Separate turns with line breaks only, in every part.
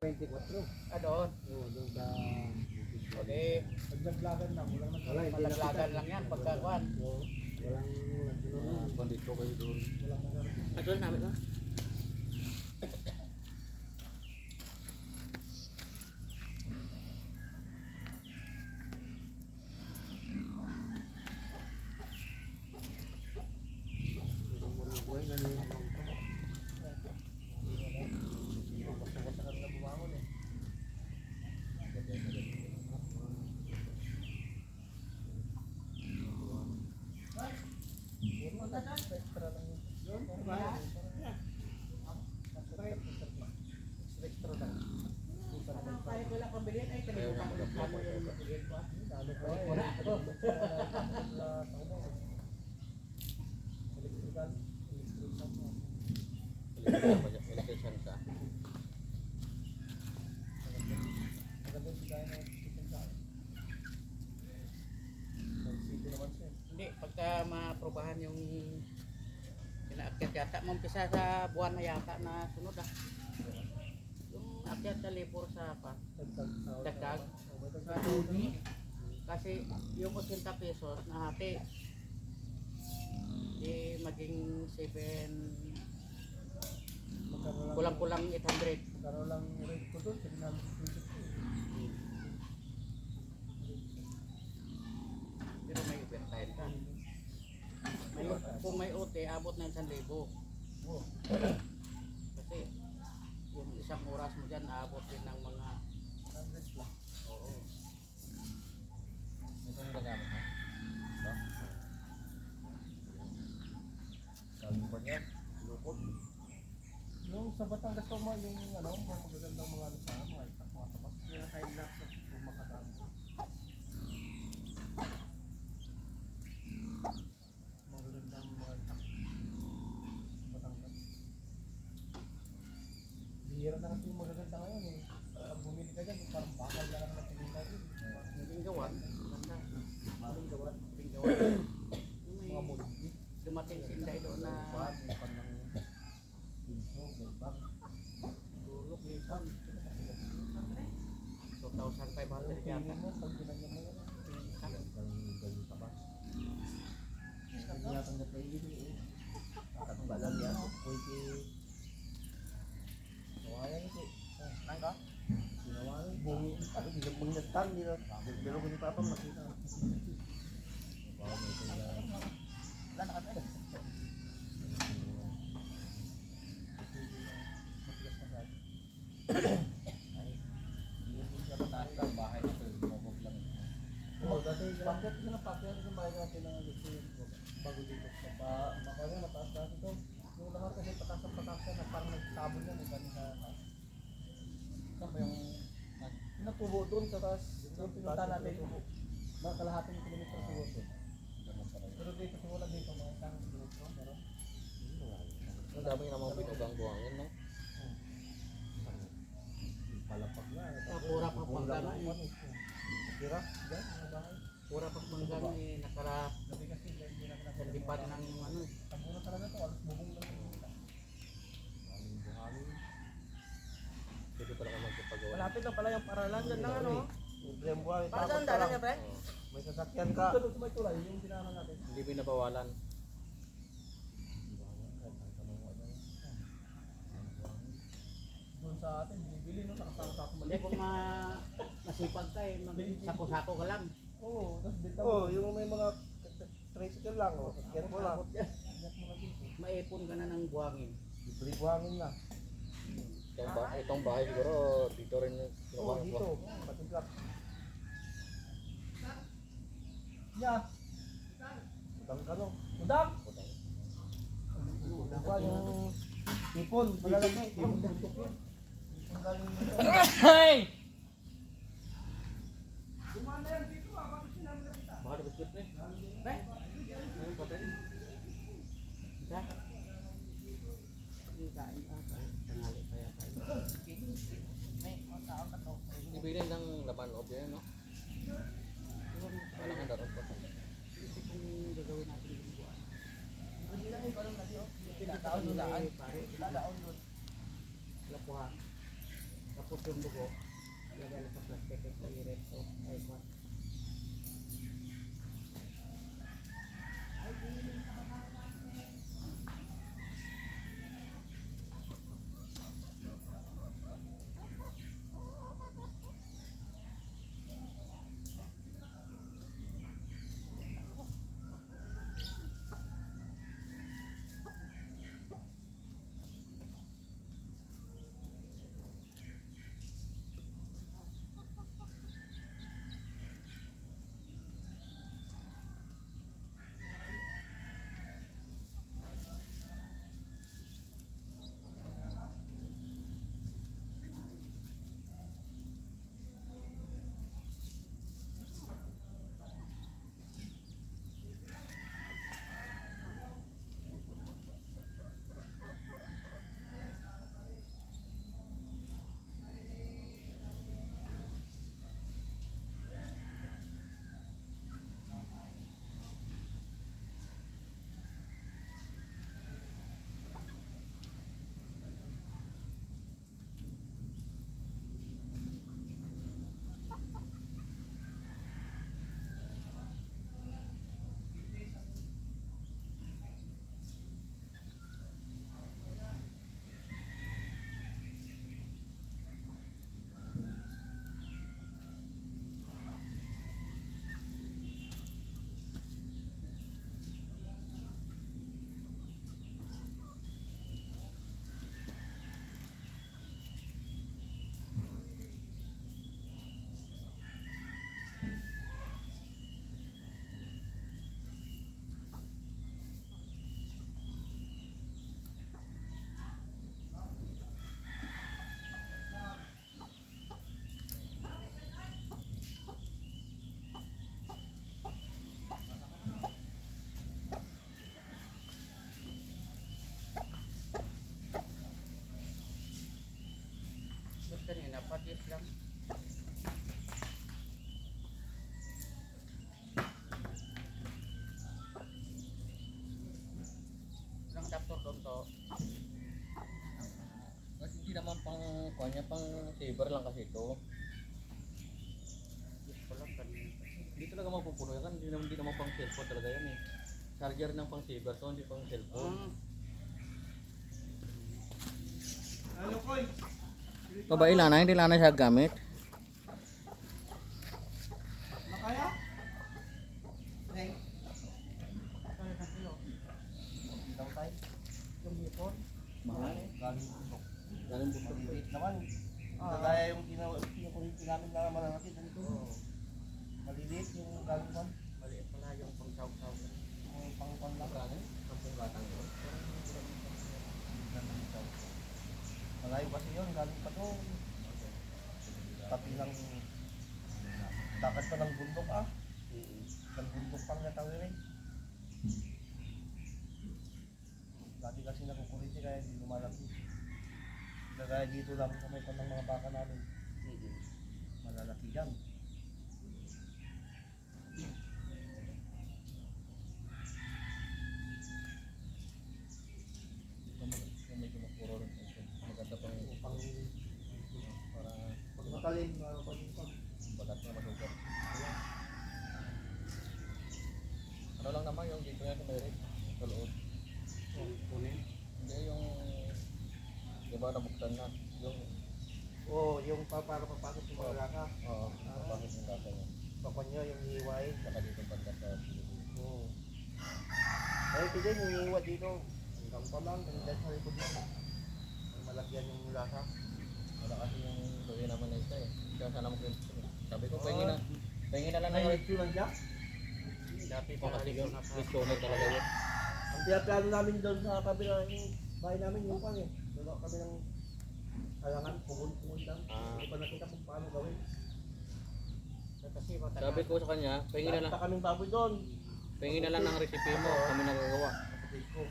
24.
Doon.
Oo, doon sa...
Okay.
Pagdaglagan lang, walang
Wala, malaglagan lang yan pagkakuan.
Walang
Bandito kayo doon.
walang nagarating.
Doon namin ba?
Kayo na mag-apply. Electrician ka.
Hindi, pagka maprobahan yung inaakyat yata, mampisa sa buwan na yata na sunod ah. Yung akyat sa libur sa pa, dagdag. Kasi yung 80 pesos na hati, di maging 7, kulang-kulang 800.
Magkano lang rate ko doon, 750.
Pero may overtime ka. May, kung may OT, abot na 1,000. Kasi yung isang oras mo dyan, abot din ng mga
100 lang.
oo.
Ito ang gagamit ha? Ito? Sabi ko niya, lukot.
Yung sa Batangas ko mo, yung ano, mga magagandang mga ano sa mga tapas. Yung Hilux at makadami. Magagandang mga itak. Batangas. Bihira na kasi yung magaganda ngayon eh. Pag bumili ka dyan, parang bakal na lang natinita dyan.
Yung gawan, ganda.
Maring gawan.
Yung gawan.
Mga
May
multi.
dumating si Inday doon na
May panang pinso, may bag.
tulog minsan. 2,500
Pili
yata.
mo, pag pinagyan mo yan. Ganyan ka ba? Hindi natin na pili eh. Kakatbalan yan. Pwede. Kawayan ito. Kain ka? Ginawalan. Bungi. Ako, hindi nagtan. Pero kung yung papa makita. Wow, may kaya. Wala na ka. Matigas na sa atin.
Bahay ito, mabog lang.
Oo, dati pakyat ko na pakyat ko bahay natin ng gusto yung bago dito. Makanya mataas dati ito. Yung lahat kasi pataas na parang nagtabon yan. Ganun na taas. Saan ba yung natubo doon sa taas? Yung pinunta natin. Mga kalahating kilometro siguro doon. Pero dito siguro dito mga isang kilometro. Pero
Ang dami namang binugang buhangin, no?
palapag na.
Pura pa pang gano'n eh.
Tira? Diyan, mga bahay.
Pura pa pang gano'n eh. Nakara
Gabi kasi hindi na
sa lipad ng ano eh.
Tabuno talaga to, alas bubong lang yung nila. Maling buhangin.
Pwede pala ka magpapagawa.
Malapit na pala yung paralan dyan lang ano.
Libre ang buhangin.
Para saan dala niya, pre?
May sasakyan ka. Ito, may tulay, yung dinaanan natin.
Hindi binabawalan.
Doon sa atin, binibili no, nakasako-sako
Hindi kung masipag ka eh. Sako-sako ka lang.
Oo, tapos dito.
Oo, yung may mga tricycle lang, oh. Sasakyan mo lang.
Ingat mo na dito.
Maipon ka na ng buhangin.
Libre buhangin na.
Itong bahay siguro, dito rin yung
Oo, dito. Pati black. Yeah. Udang ka no. Udang! Udang pa yung tipon. Malalaki. Tipon galing dito.
Baka na biskuit na eh. Pre? Ayun pa tayo. Isa? Yung kain ka. Tangali pa yata.
Ibilin ng laman loob yan, no? Walang ang daron pa.
Isip kung gagawin natin yung buwan.
Pinataon nila.
Pare,
Pinataon doon.
lapuhan. Tapos Tapos yung bugo, lagyan sa plastic sa iret o ay kwan. Ba't kanina, patis lang. Ang adapter doon to,
Kasi hindi naman pang kuha niya, pang saver lang kasi ito.
use ko lang kanina.
Hindi talaga mapupuno yan, hindi naman pang cellphone talaga yan eh. Charger ng pang saver to, hindi pang cellphone.
Ano koy?
Babae lana, hindi lana siya gamit.
Nakaya? Neng.
Kaya ng kilo.
Daw tayo.
Yung hipon.
Mahal.
Galing bundok.
Galing buto.
Maliit naman. Kagaya yung kinukulitin namin na malalaki dito. Maliliit yung galing kon.
Maliit pala yung pang-saw-saw.
Yung pangkon lang.
Kampung batang yun.
Malayo kasi yun, galing pa doon. Tapi ng dapat pa ng bundok ah. Ng bundok pang natawirin. Dati kasi nakukulit kaya hindi lumalaki. Kagaya dito lang sa may ng mga baka namin. Malalaki yan.
Medyo mapuro rin. Maganda pang
Pang
para
pag matalim, pag
bagat na masugat. Ano lang naman yung dito niya sa Merit, sa loob.
Kunin.
Hindi yung, di ba nabuksan na? Yung,
yung para papasok sa mga laka.
oo, napasok yung data niya.
Papa nyo, yung hiway.
Saka dito banda sa Pilipinas.
Oo. Ay, ito din, yung hiwa dito. Hanggang pa lang, hanggang sa likod lang. May malagyan yung laka.
Wala kasi yung gawin naman na isa eh. Kaya sana mag-print. Sabi ko, pahingin na lang
Ay,
ng
ito lang siya.
Dati
Oh,
pa
kasi
rin
yung
naka.
disconnect talaga yun.
Ang tinaplano namin doon sa kabila yung bahay namin, yung pang eh. Doon kami ng halangan, pungol-pungol lang.
Ah.
Hindi pa nakita kung paano gawin.
Kasi matagal.
Sabi ko sa kanya, pahingin na lang.
Nakita kaming baboy doon.
Pahingin na lang ng recipe mo, kami nagagawa.
Kapatid ko.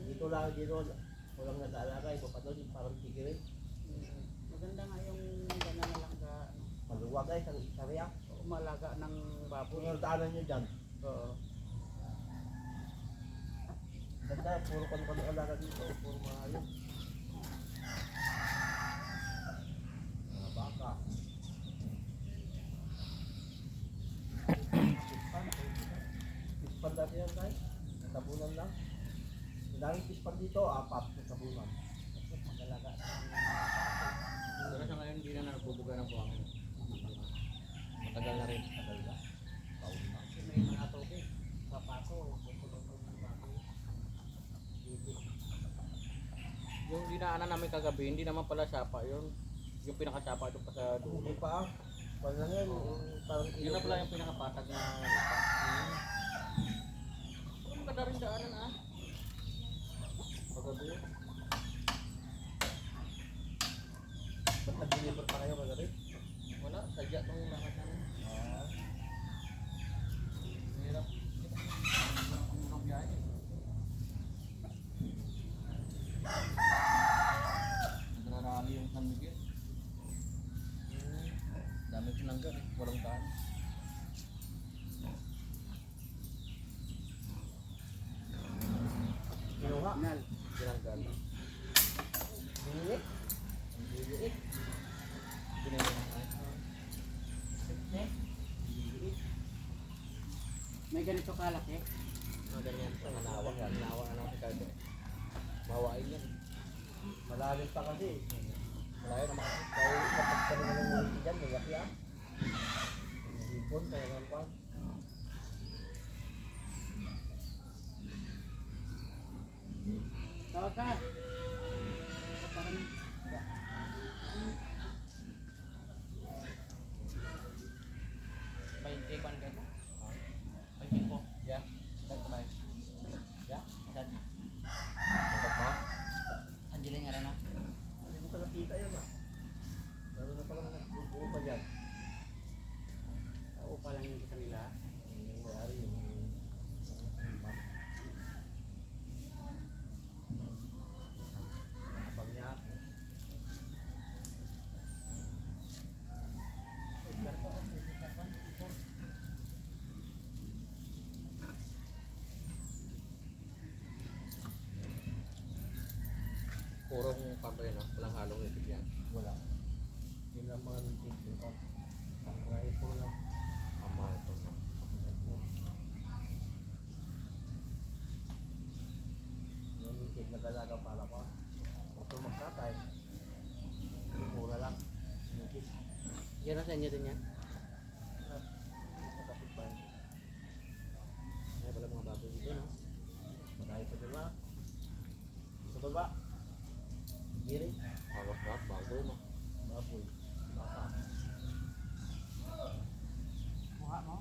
Dito lang, dito. Walang nag-aalaga, iba pa doon, yung parang tigirin.
Maganda nga yung gana na lang sa ano,
Maluwag guys, ang isarya.
umalaga ng
Kung
baboy.
yung daanan nyo dyan.
Oo.
Ganda, puro kano-kano alaga dito, puro mahayos.
Mga
yan tayo. Tabunan lang. Daming pispan dito, 4 na tabunan.
Magalaga.
Pero sa ngayon, hindi na nagbubuga ng buhangin. Matagal na rin.
Tagal na. Taon na.
Kasi may mga tubig. Papaso. Pupulutong ng bago.
Yung dinaanan namin kagabi, hindi naman pala sapa yun. Yung pinakasapa doon pa sa dulo.
Hindi pa. Wala na yan. Parang
Yun na pala yung pinakapatag na lupa. Pero maganda rin daanan ah. Kagabi yun.
Ba't nag-deliver pa kayo kagabi?
Wala, sadya tong lakad namin. Mahirap. Ang biyahe. Nagrarami yung San Miguel. Dami sinanggal eh, walang daan.
Kinuha.
Nal.
Sinanggal.
Binili.
Binili na tayo.
May ganito kalaki.
Mga ganyan, pangalawa. Pangalawa na lang si Cardo. Mawain yan.
Malalim pa kasi.
Malayo naman.
Kaya kapag kami na lang ulit dyan, malaki ah. Hipon, kaya naman pa.
Tawag ka. Parang... Bainte kan ka na? Bainte po.
Yeah.
Saan kumain?
Yeah.
Saan?
Dapat mo?
Angeling nga na.
Hindi mo pa nakita yun ah. Meron na palang nagbubuo pa dyan.
Upa lang yung sa kanila.
Yung may-ari yung abang niya.
Purong pambay na. Walang halong ipig yan.
Wala. Yun ang mga nagtitin ko. Ang kaya po lang.
Ama ito na.
Yung itig na dalaga pala ko. Ito magkatay. Mura lang. Itig.
Yan na sa inyo din yan.
Nakapit pa yun.
Ay pala mga baboy dito no.
Marami pa dyan lang. Sa baba. Giri.
Hawak na. Bago mo.
Baboy. Baka.
Mukha mo.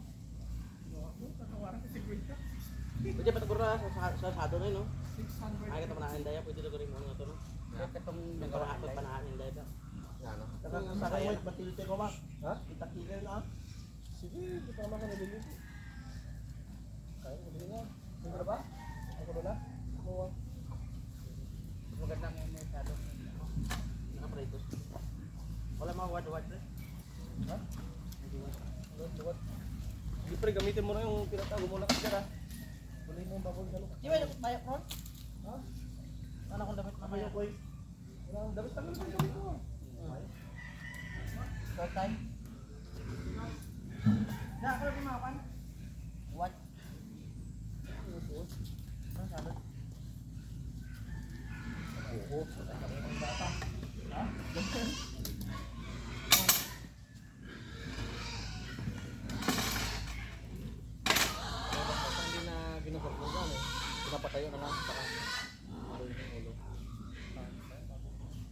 Pwede pataguro na sa sado na yun, no?
600.
Ay, kita panahin daya. Pwede lugarin mo na ito, no?
Kaya itong
Nagkawahakot panahin daya ito. Yan, no?
Sa kayo, matilite ko ba? Ha? Kita-kila na ah. Sige, di pa naman ka nalilito. Kaya ko din na. Sige na ba? Ako na na? Ako.
magandang may shadow. Nakapritos. Wala mga wad-wad rin.
Ha? Luwat. Hindi pre, gamitin mo na yung pinatago mo na kasi dyan ha. Tuloy mo yung baboy gano'n.
Di ba yung bayak ron?
Ha?
Ano kung damit mamaya?
Mamaya ko eh. Wala akong damit tagal pa gawin ko.
Short time? Na, ako lang kumakan. What? Ano shadow?
Oo, sa kanya ng bata. Ha?
Hindi na ginugol mo dyan, eh. Pinapatayo na lang. Saka maroon yung ulo.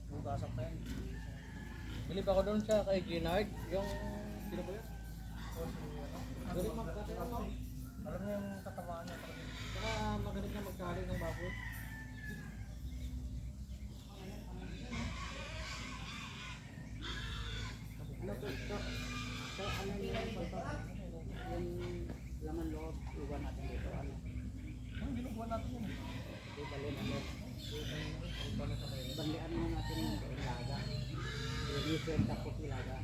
Bukasan pa yan.
Bilib ako doon siya kay Glenard. Yung, sino ba yun? Galing magkatayo mo.
Alam niya yung katamaan niya.
Saka magaling na magkari ng baboy.
Ano to? So, ano yung laman loob, iwan natin dito. Ano?
Ang ginagawa natin yun.
Di balin ano? Bandian mo natin yung ilaga. Revision tapos ilaga.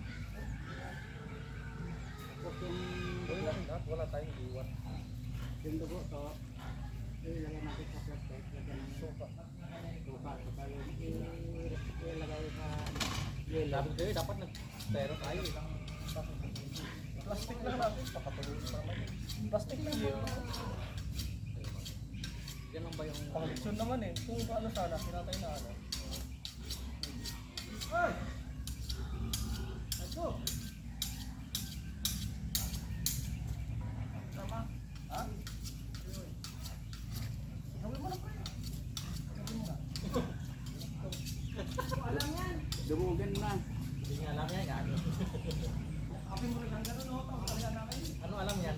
Tapos
Wala lahat, wala tayong iwan.
yung dugo to, ilagay natin sa plastic, lagyan ng
Sopa.
suka. Suka yung ilagay sa yelo.
Sabi ko dapat nag-pero tayo.
Plastic lang natin. Pakatuloy pa naman. Plastic lang yun.
Ganun ba yung...
Pang-leksyon naman eh. Kung ano sana, pinatay na ano. Ay! Let's go! Tama? Ha? Gawin mo na pre. Gawin mo na.
Dumugan na.
Hindi nga alam yan, gaano.
Kapin mo rin ang gano'n, no? Tawagyan namin.
Ano alam yan?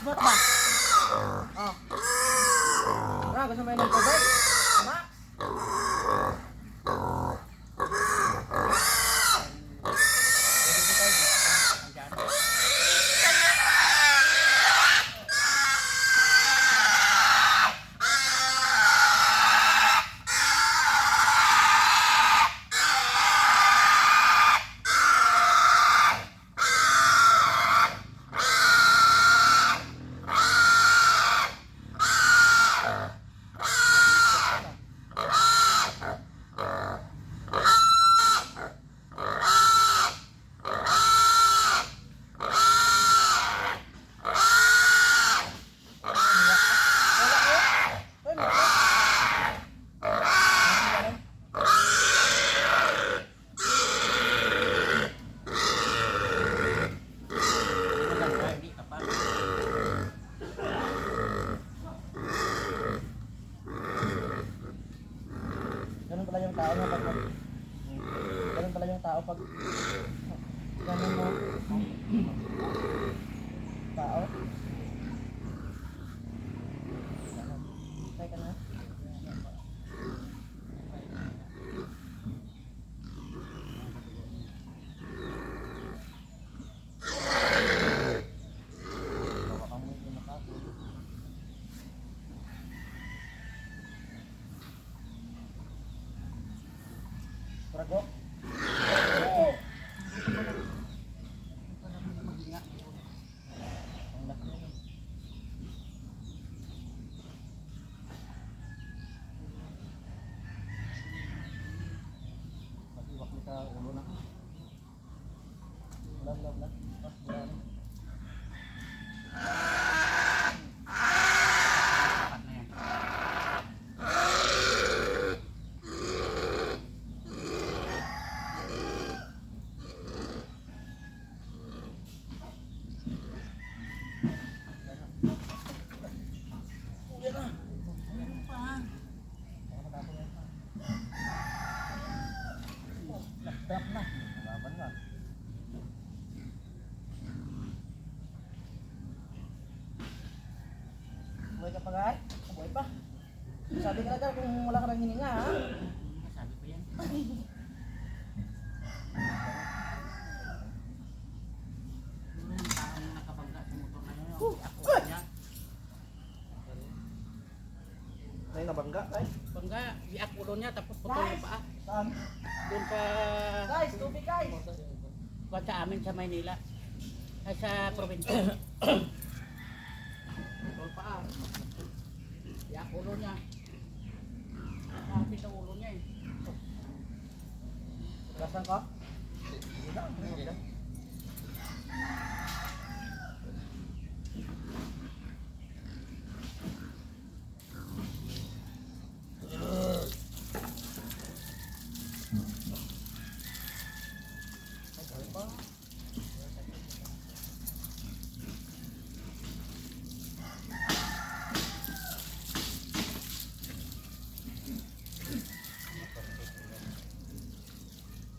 smart ba? Oh. Tara, gusto mo yung tubig? Tama?
Hindi ka pa.
Ganun pala yung tao pag ganun pala yung tao pag ganun mo tao. Tay ka na. Prago.
Matiwak ni sa ulo na. Wala. Ah, wala.
Dapat na yan. Meron pa.
Drop na. Laban na.
Buhay ka pa guys? Buhay pa. Sabi ka na dyan kung wala ka nang hininga ha.
Sabi ko yan. Yung taong nakabangga sa motor na yun. Ako niya.
May nabangga ay.
Bangga, iyak ulo niya tapos putol yung paa.
Saan?
Doon sa
Guys, tubig guys.
kuwan sa amin sa Maynila. Ay sa probinsya. Putol paa. Iyak ulo niya. Sabi sa ulo niya eh.
Gasan ka?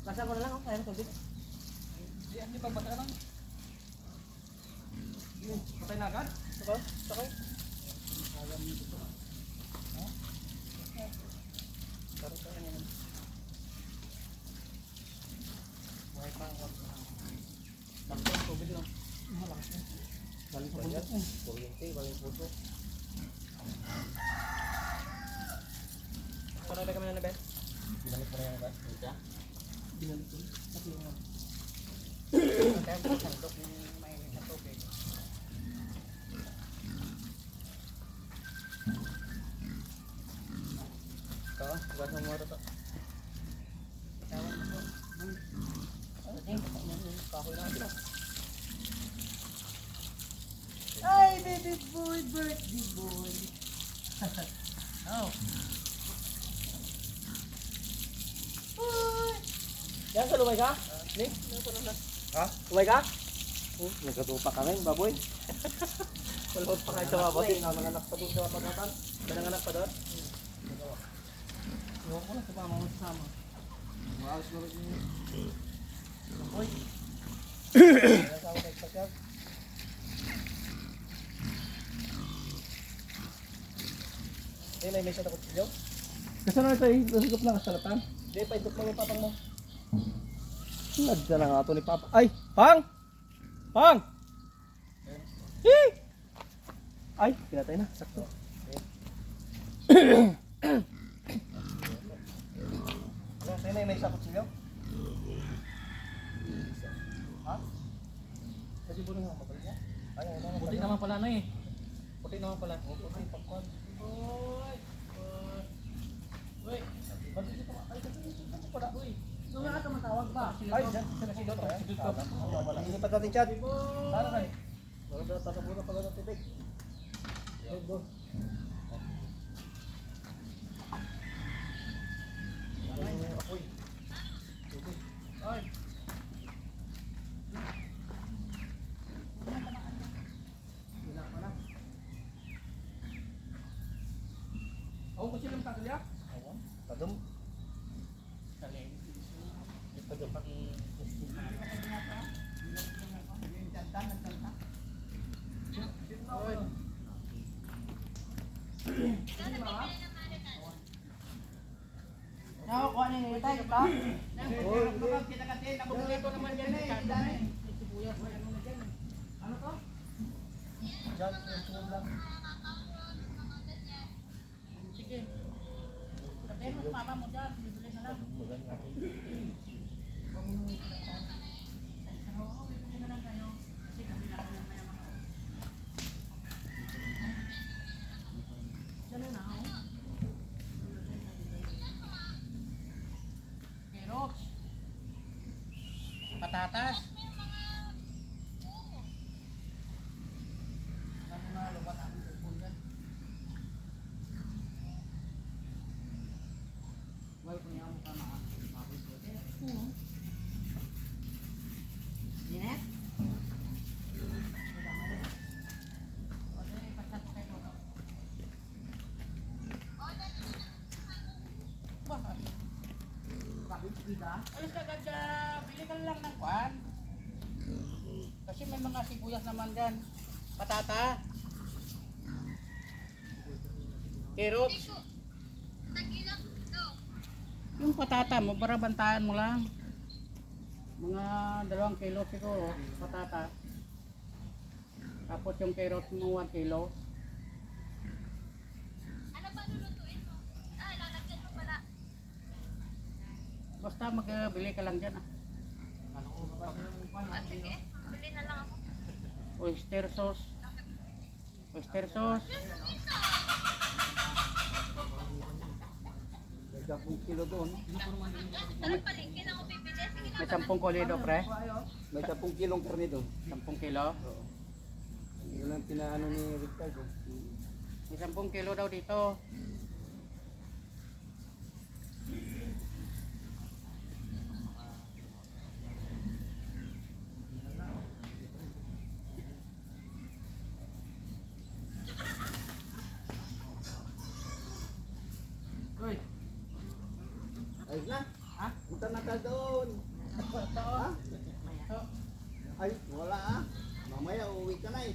Gasan ko na lang, kaya ng tubig.
Di ba bata lang? Patay na agad?
Saka? Saka?
Bakit tubig lang? Balik pa yan. Kuryente, balik puso.
Parang kami na na Ben.
Binalik mo na yan agad.
Binalik ko. Kasi yung
Kaya mo sandok yung mainit na tubig.
Ito, gasan mo ito.
Tawan mo.
Kahoy na agad.
ay, baby boy, birthday boy. Oh. Boy. Yan, sa lumay ka? Nick?
Ha?
Lumay ka?
Nagkatupa kami, baboy.
Malapot pa kayo sa mabot. Nanganak pa doon sa pagkatan. Nanganak pa doon?
Ewan ko lang sa mama mo sama. Maayos na rin yun. Uy! Kaya sa ako nagpagkag.
Yan ay may sa takot siyo.
Kasano na tayo? Nasusup na kasalatan?
Hindi, paindot mo yung papang mo.
Nadya na nga ito ni Papa. Ay! Pang! Pang! Hii! Ay! Pinatay na. Sakto.
Yan ay may sa takot siyo. Ha? Kasi po nang mabalik niya. Ay, ano
Puti naman pala na eh. Puti naman pala.
Puti pakwan.
Uy,
Bakit dito ka? Ay, dito pala. Uy.
Nung nga tumatawag ba?
Ay, dyan. Sila si Dota. Lilipat natin chat. Ano kayo? Wala na tatapunan pala ng tibig. Ay, go. Apoy.
Oy.
Ako kasi lang tagalya.
Tadum.
Oy. Nakukuha na yung tayo ba? Kita kasi nakukulito naman dyan eh. Sibuyas na ano na dyan eh. Ano to?
Diyan, yung suwag lang.
Sige. Sabihin mo sa mama mo dyan, bibili na lang. Carrots. Patatas. Ano na lubat ang pupuntan? Why punya mo ka makakapit ko? Dinet? Alis ka agad bili ka lang ng kwan. Kasi may mga sibuyas naman dyan. Patata. Carrots. Yung patata mo, para bantayan mo lang. Mga 2 kilo siguro, patata. Tapos yung carrots mo 1 kilo.
Ano ba lulutuin mo? Ah, lalagyan mo pala.
Basta magbili ka lang dyan ah.
Ah, sige. Bili na lang ako.
Oyster sauce. Oyster sauce.
May 10 kilo doon.
Anong palengke na ako bibili? Sige na.
May 10 kolido pre.
May 10 kilong karne doon.
10 kilo.
Yun ang pinaano ni Ricardo.
May 10 kilo daw dito. Uy,
Ayos na.
ha?
Punta na ka doon. Ha? Ay, wala ah. Mamaya uuwi ka na eh.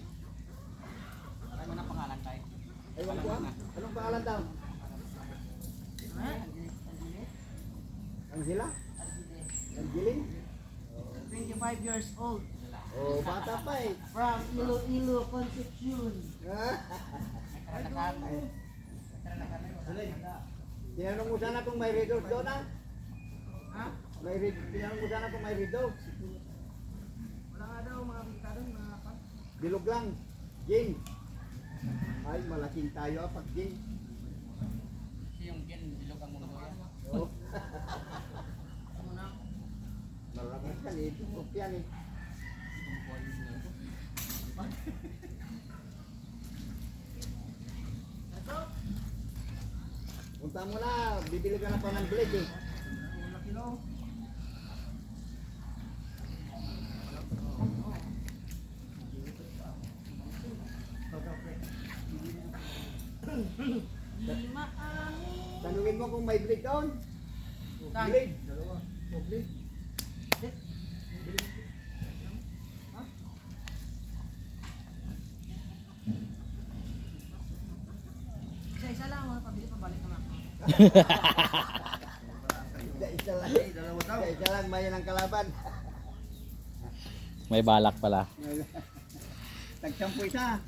Ano na pangalan tayo?
Aywan ko ah. Anong pangalan daw? Angela? Angeline?
25 years old
Oh, bata pa eh.
from Iloilo, Concepcion.
Karanasan.
Tinanong mo sana kung may redox doon ah.
Ha?
Tinanong mo sana kung may redox.
Wala nga daw mga kikado, mga pan.
Bilog lang. Gin. Ay, malaking tayo ah pag gin.
Kasi yung gin, bilog ang mundo yan.
Oh,
Ano na?
malakas yan eh. Tutok yan eh. Punta mo na, bibili ka na pa ng blade eh.
Una kilo. Lima ani.
Tanungin mo kung may blade doon.
Saan?
Blade.
Oh, blade.
Isa-isa lang mga pabili.
Isa lang, isa lang mayan ang kalaban.
May balak pala.
Tagsampo isa.